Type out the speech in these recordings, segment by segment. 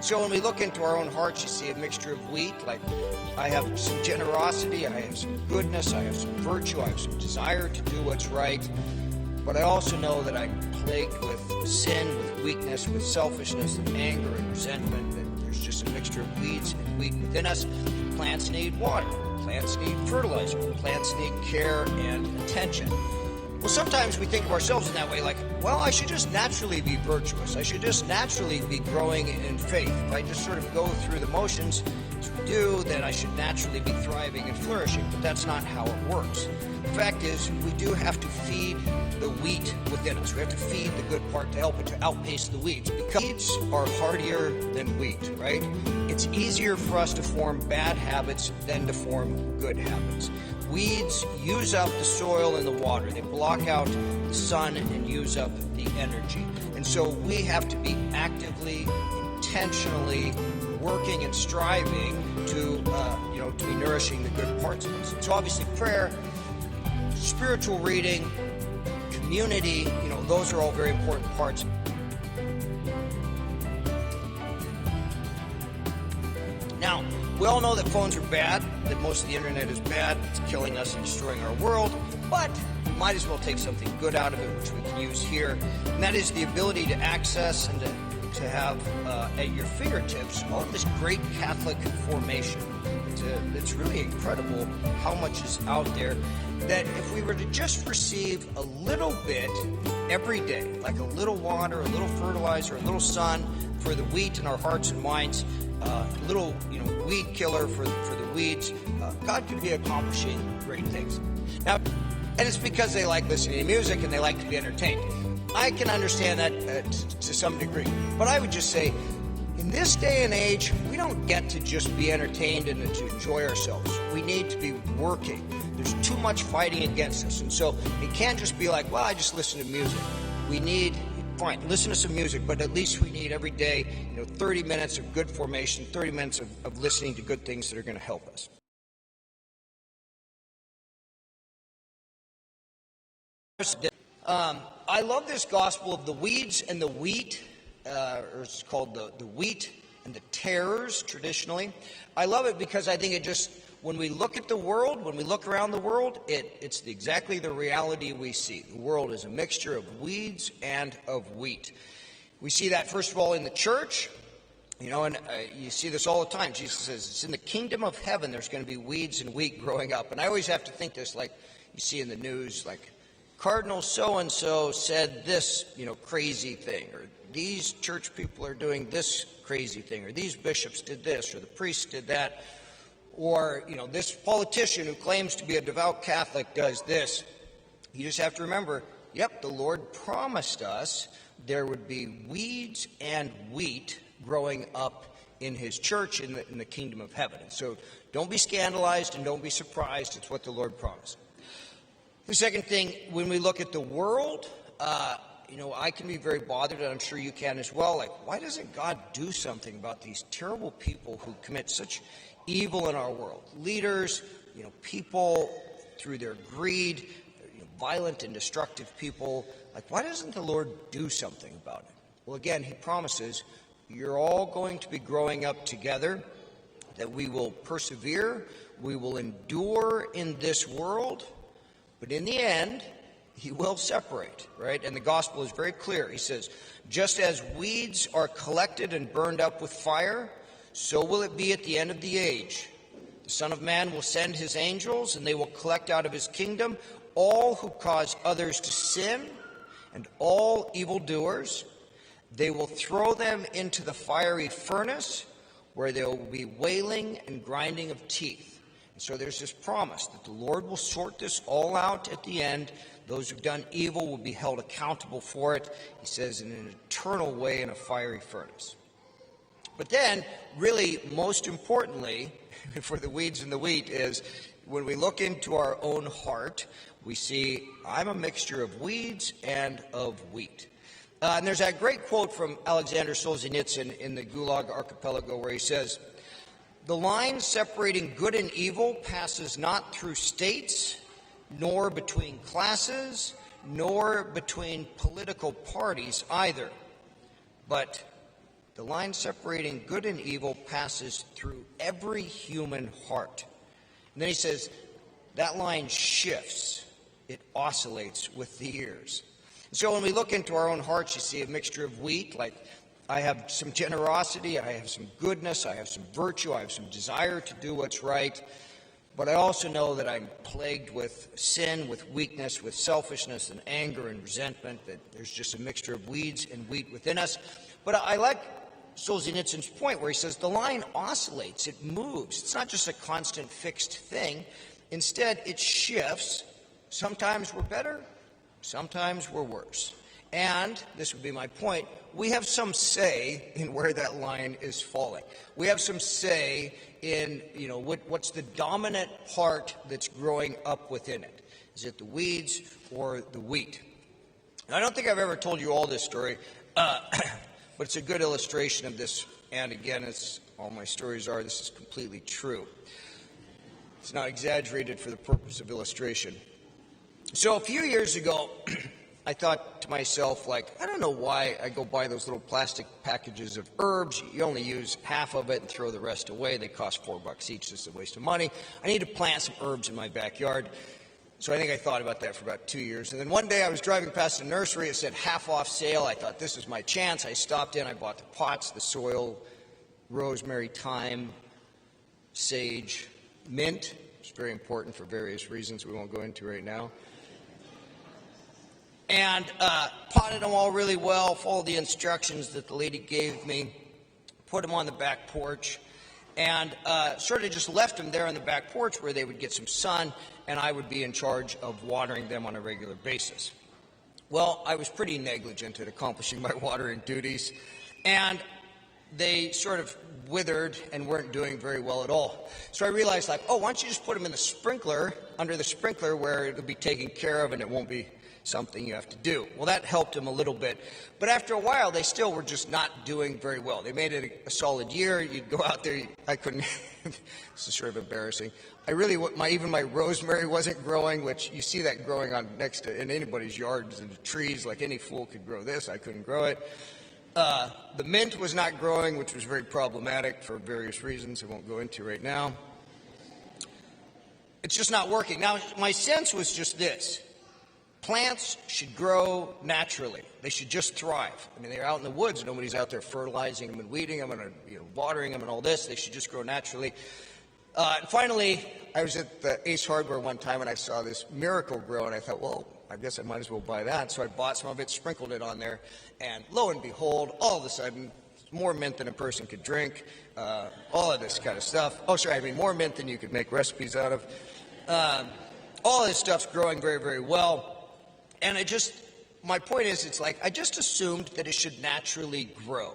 So when we look into our own hearts, you see a mixture of wheat. Like, I have some generosity, I have some goodness, I have some virtue, I have some desire to do what's right. But I also know that I'm plagued with sin, with weakness, with selfishness and anger and resentment. That there's just a mixture of weeds and wheat within us. Plants need water. Plants need fertilizer. Plants need care and attention. Well, sometimes we think of ourselves in that way, like, well, I should just naturally be virtuous. I should just naturally be growing in faith. If I just sort of go through the motions as we do, then I should naturally be thriving and flourishing. But that's not how it works. The fact is, we do have to feed the wheat within us. We have to feed the good part to help it to outpace the weeds. Because weeds are hardier than wheat, right? It's easier for us to form bad habits than to form good habits. Weeds use up the soil and the water. They block out the sun and use up the energy. And so we have to be actively, intentionally working and striving to be nourishing the good parts of us. So obviously prayer, spiritual reading, community, those are all very important parts. Now, we all know that phones are bad, that most of the internet is bad, it's killing us and destroying our world, but we might as well take something good out of it, which we can use here, and that is the ability to access and to have at your fingertips all of this great Catholic formation. It's really incredible how much is out there, that if we were to just receive a little bit every day, like a little water, a little fertilizer, a little sun for the wheat in our hearts and minds, a little weed killer for the weeds, God could be accomplishing great things. Now, and it's because they like listening to music and they like to be entertained. I can understand that to some degree, but I would just say, in this day and age, we don't get to just be entertained and to enjoy ourselves. We need to be working. There's too much fighting against us, and so it can't just be like, well, I just listen to music. We need, fine, listen to some music, but at least we need every day, 30 minutes of good formation, 30 minutes of listening to good things that are going to help us. I love this gospel of the weeds and the wheat, or it's called the wheat and the tares traditionally. I love it because I think it just, when we look at the world, when we look around the world, it's exactly the reality we see. The world is a mixture of weeds and of wheat. We see that, first of all, in the church, and you see this all the time. Jesus says, it's in the kingdom of heaven there's going to be weeds and wheat growing up. And I always have to think this, like you see in the news, like Cardinal so-and-so said this, crazy thing, or these church people are doing this crazy thing, or these bishops did this, or the priests did that, or, this politician who claims to be a devout Catholic does this. You just have to remember, yep, the Lord promised us there would be weeds and wheat growing up in his church in the kingdom of heaven. And so don't be scandalized and don't be surprised. It's what the Lord promised. The second thing, when we look at the world, I can be very bothered, and I'm sure you can as well. Like, why doesn't God do something about these terrible people who commit such evil in our world? Leaders, people through their greed, violent and destructive people. Like, why doesn't the Lord do something about it? Well, again, he promises you're all going to be growing up together, that we will persevere, we will endure in this world, but in the end, he will separate, right? And the gospel is very clear. He says, just as weeds are collected and burned up with fire, so will it be at the end of the age. The Son of Man will send his angels, and they will collect out of his kingdom all who cause others to sin and all evildoers. They will throw them into the fiery furnace, where there will be wailing and grinding of teeth. And so there's this promise that the Lord will sort this all out at the end. Those who've done evil will be held accountable for it, he says, in an eternal way in a fiery furnace. But then, really, most importantly, for the weeds and the wheat, is when we look into our own heart, we see, I'm a mixture of weeds and of wheat. And there's that great quote from Alexander Solzhenitsyn in the Gulag Archipelago where he says, the line separating good and evil passes not through states, nor between classes, nor between political parties either, but The line separating good and evil passes through every human heart. And then he says, that line shifts. It oscillates with the years. So when we look into our own hearts, you see a mixture of wheat, like I have some generosity, I have some goodness, I have some virtue, I have some desire to do what's right. But I also know that I'm plagued with sin, with weakness, with selfishness and anger and resentment, that there's just a mixture of weeds and wheat within us. But I like Solzhenitsyn's point where he says the line oscillates, it moves. It's not just a constant fixed thing. Instead, it shifts. Sometimes we're better, sometimes we're worse. And, this would be my point, we have some say in where that line is falling. We have some say in, what's the dominant part that's growing up within it. Is it the weeds or the wheat? And I don't think I've ever told you all this story, but it's a good illustration of this. And again, as all my stories are, this is completely true. It's not exaggerated for the purpose of illustration. So a few years ago, I thought to myself, I don't know why I go buy those little plastic packages of herbs. You only use half of it and throw the rest away. They cost $4 each. Just a waste of money. I need to plant some herbs in my backyard. So I think I thought about that for about 2 years. And then one day I was driving past a nursery. It said half off sale. I thought this was my chance. I stopped in. I bought the pots, the soil, rosemary, thyme, sage, mint. It's very important for various reasons we won't go into right now. And potted them all really well, followed the instructions that the lady gave me, put them on the back porch, and sort of just left them there on the back porch where they would get some sun, and I would be in charge of watering them on a regular basis. Well, I was pretty negligent at accomplishing my watering duties, and they sort of withered and weren't doing very well at all. So I realized, why don't you just put them in the sprinkler, under the sprinkler where it'll be taken care of and it won't be something you have to do. Well, that helped them a little bit. But after a while, they still were just not doing very well. They made it a solid year. You'd go out there, I couldn't, this is sort of embarrassing. Even my rosemary wasn't growing, which you see that growing on next to, in anybody's yards and trees, like any fool could grow this. I couldn't grow it. The mint was not growing, which was very problematic for various reasons I won't go into right now. It's just not working. Now, my sense was just this. Plants should grow naturally. They should just thrive. I mean, they're out in the woods. Nobody's out there fertilizing them and weeding them and watering them and all this. They should just grow naturally. And finally, I was at the Ace Hardware one time and I saw this miracle grow and I thought, well, I guess I might as well buy that. So I bought some of it, sprinkled it on there, and lo and behold, all of a sudden, more mint than a person could drink, all of this kind of stuff. More mint than you could make recipes out of. All of this stuff's growing very, very well. And my point is, I just assumed that it should naturally grow.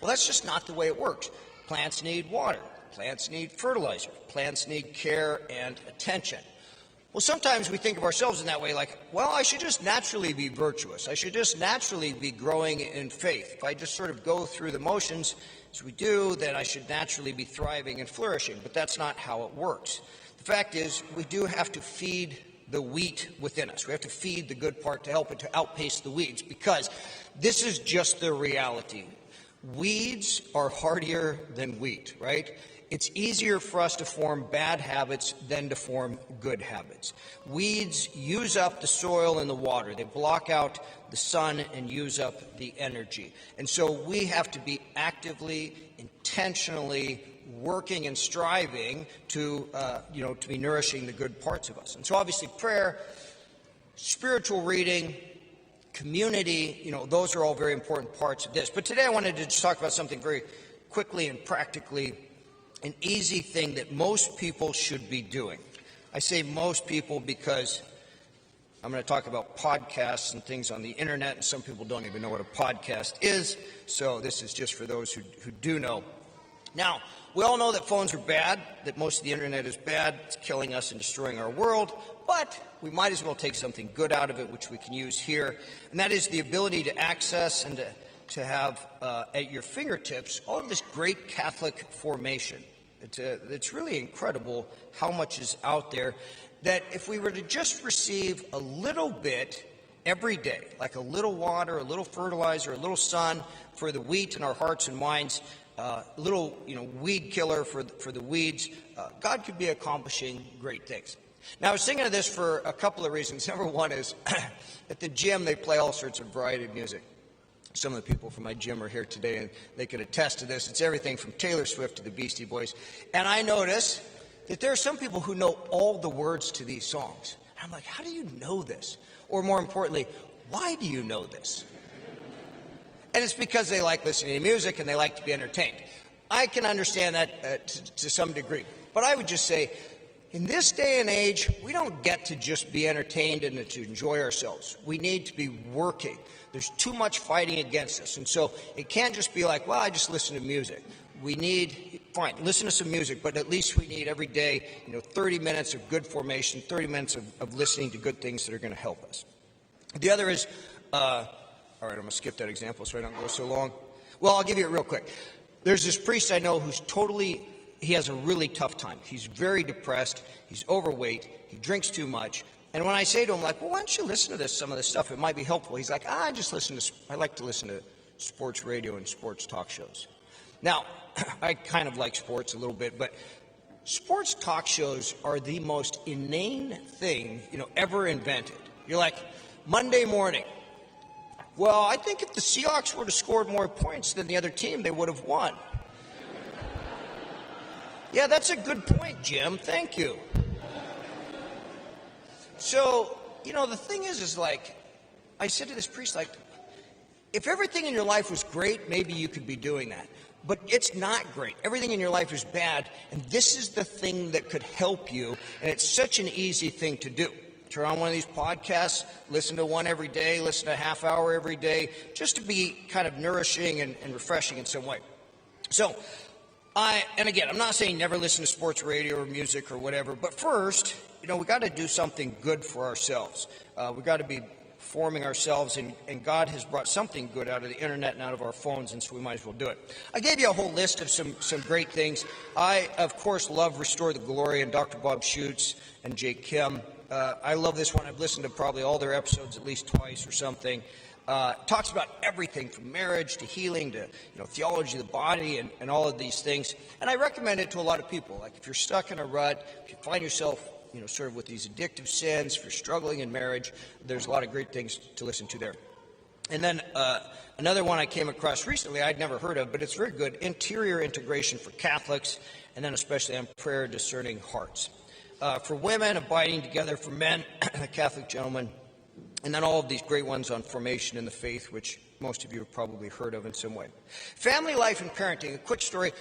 Well, that's just not the way it works. Plants need water. Plants need fertilizer. Plants need care and attention. Well, sometimes we think of ourselves in that way, I should just naturally be virtuous. I should just naturally be growing in faith. If I just sort of go through the motions as we do, then I should naturally be thriving and flourishing. But that's not how it works. The fact is, we do have to feed the wheat within us. We have to feed the good part to help it to outpace the weeds, because this is just the reality. Weeds are hardier than wheat, right? It's easier for us to form bad habits than to form good habits. Weeds use up the soil and the water. They block out the sun and use up the energy. And so we have to be actively, intentionally working and striving to be nourishing the good parts of us. And so obviously prayer, spiritual reading, community, those are all very important parts of this. But today I wanted to just talk about something very quickly and practically, an easy thing that most people should be doing. I say most people because I'm going to talk about podcasts and things on the internet, and some people don't even know what a podcast is, so this is just for those who do know. Now, we all know that phones are bad, that most of the internet is bad, it's killing us and destroying our world, but we might as well take something good out of it, which we can use here, and that is the ability to access and to have at your fingertips all of this great Catholic formation. It's really incredible how much is out there, that if we were to just receive a little bit every day, like a little water, a little fertilizer, a little sun for the wheat in our hearts and minds, a little weed killer for the weeds, God could be accomplishing great things. Now, I was thinking of this for a couple of reasons. Number one is at the gym, they play all sorts of variety of music. Some of the people from my gym are here today, and they could attest to this. It's everything from Taylor Swift to the Beastie Boys. And I notice that there are some people who know all the words to these songs. And I'm like, how do you know this? Or more importantly, why do you know this? And it's because they like listening to music and they like to be entertained. I can understand that to some degree. But I would just say, in this day and age, we don't get to just be entertained and to enjoy ourselves. We need to be working. There's too much fighting against us. And so it can't just be like, well, I just listen to music. We need, fine, listen to some music, but at least we need every day, 30 minutes of good formation, 30 minutes of listening to good things that are going to help us. The other is, all right, I'm going to skip that example so I don't go so long. Well, I'll give you it real quick. There's this priest I know who's he has a really tough time. He's very depressed. He's overweight. He drinks too much. And when I say to him, like, well, why don't you listen to some of this stuff? It might be helpful. He's like, I like to listen to sports radio and sports talk shows. Now, I kind of like sports a little bit, but sports talk shows are the most inane thing, ever invented. You're like, Monday morning. Well, I think if the Seahawks would have scored more points than the other team, they would have won. Yeah, that's a good point, Jim. Thank you. So, the thing is like, I said to this priest, like, if everything in your life was great, maybe you could be doing that. But it's not great. Everything in your life is bad, and this is the thing that could help you, and it's such an easy thing to do. Turn on one of these podcasts, listen to one every day, listen to a half hour every day, just to be kind of nourishing and refreshing in some way. So, and again, I'm not saying never listen to sports radio or music or whatever, but first, we got to do something good for ourselves. We got to be forming ourselves, and God has brought something good out of the internet and out of our phones, and so we might as well do it. I gave you a whole list of some great things. I, of course, love Restore the Glory and Dr. Bob Schuchts and Jake Khym. I love this one. I've listened to probably all their episodes at least twice or something. Talks about everything from marriage to healing to theology of the body and all of these things. And I recommend it to a lot of people. Like if you're stuck in a rut, if you find yourself sort of with these addictive sins, if you're struggling in marriage, there's a lot of great things to listen to there. And then another one I came across recently I'd never heard of, but it's very good, Interior Integration for Catholics, and then especially on prayer, Discerning Hearts. For women, Abiding Together. For men, a Catholic Gentleman. And then all of these great ones on formation in the faith, which most of you have probably heard of in some way. Family life and parenting. A quick story.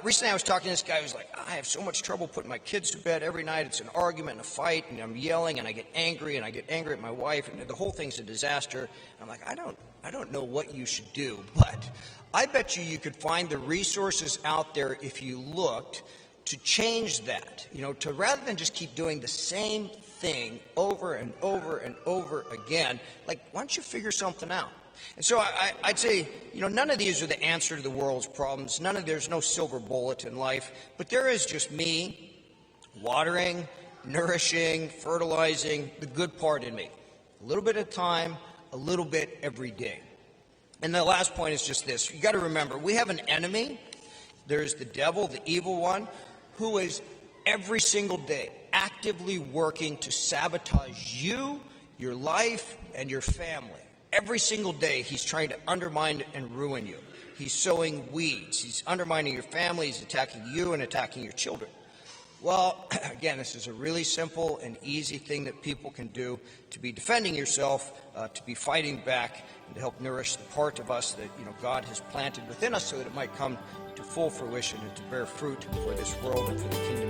Recently I was talking to this guy who was like, I have so much trouble putting my kids to bed every night. It's an argument and a fight, and I'm yelling, and I get angry at my wife, and the whole thing's a disaster. I'm like, I don't know what you should do, but I bet you could find the resources out there if you looked to change that, to rather than just keep doing the same thing over and over and over again, like, why don't you figure something out? And so I'd say, none of these are the answer to the world's problems. There's no silver bullet in life, but there is just me watering, nourishing, fertilizing the good part in me. A little bit at a time, a little bit every day. And the last point is just this. You got to remember, we have an enemy. There's the devil, the evil one, who is every single day actively working to sabotage you, your life, and your family. Every single day he's trying to undermine and ruin you. He's sowing weeds. He's undermining your family. He's attacking you and attacking your children. Well, again, this is a really simple and easy thing that people can do to be defending yourself, to be fighting back, and to help nourish the part of us that God has planted within us so that it might come to full fruition and to bear fruit for this world and for the kingdom